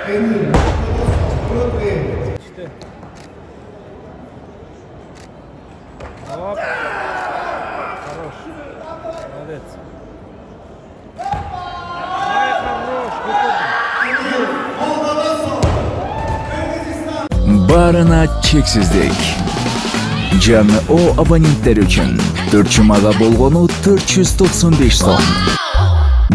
İşte. Hop. Хорош. Молодец. Ай, хорош. Barına çeksizlik. Жаңы o abonenttер үчүн 4 жумага болгону 495 сом.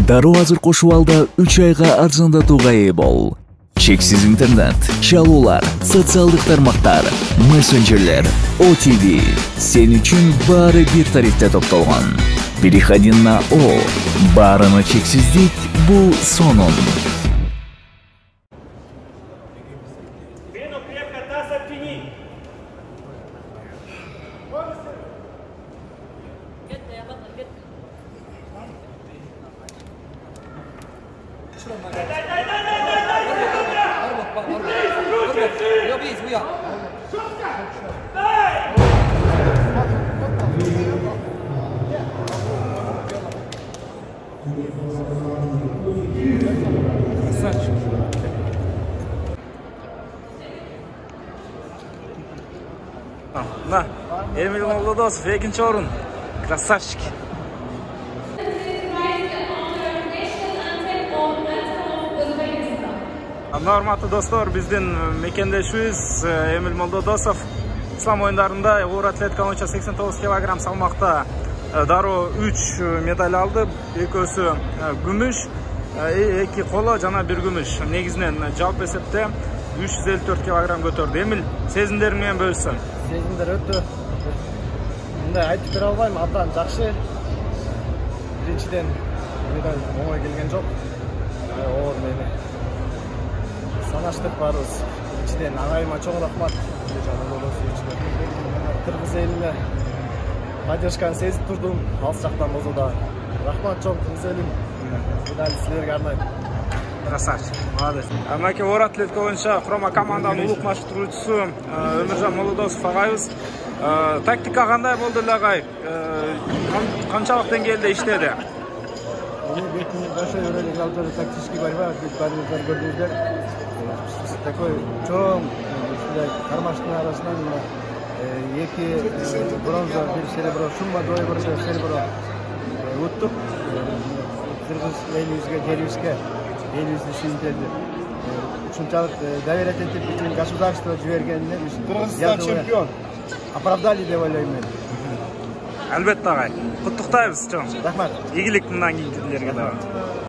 Дароо азыр кошуп алда 3 айга арзандатууга ээ бол. Чексиз интернет, чалуулар, социалдык тармактар, мессенджерлер, OTV. Сен үчүн баары бир тарифте топтолгон. Переходи на О. Барына чексиздик бул сонун. На, Эмиль Молодосов, экинчи орун. Красавчик. Урматтуу достор, биздин мекендешибиз Эмиль Молодосов ислам оюндарында оор атлетика боюнча 89 кг салмакта дароо 3 медаль алды. Экөөсү күмүш, 2 коло жана 1 күмүш. Негизинен жалпы эсепте 354 кг көтөрдү. Эмиль, сезимдер менен бөлүшсөң. Сезимдер өтө. Мындай айтып бере албайм, абдан жакшы. Биринчиден медаль оңой келген жок. Оор мени санаштык барыбыз. Биринчиден агайыма чоң рахмат. Кыргыз элине поддержканы сезип турдум. Алыс жактан болсо да рахмат чоң кыргыз элим. Медаль силерге арнайм. Красавчик, молодец. Мынакей оор атлетика боюнча курама команданын улук машыктыруучусу Өмүржан Молодосов агайыбыз. Тактика кандай болду эле агай? Канчалык деңгээлде иштеди? Большой уровень тактической борьбы, көрдүңүздөр. Такой чоң кармаштын арасынан 2 бронза, 1 серебро, сумма двое серебро уттук. Кыргыз элибизге, жерибизге, элибиздин ишинделди. Ушунчалык доверять этип бүтүн государство жибергенине биз Кыргызстан чемпион. Оправдали деп ойлойм мен. Албетте агай. Куттуктайбыз чоң. Рахмат. Ийгилик мындан кийинкилерге да.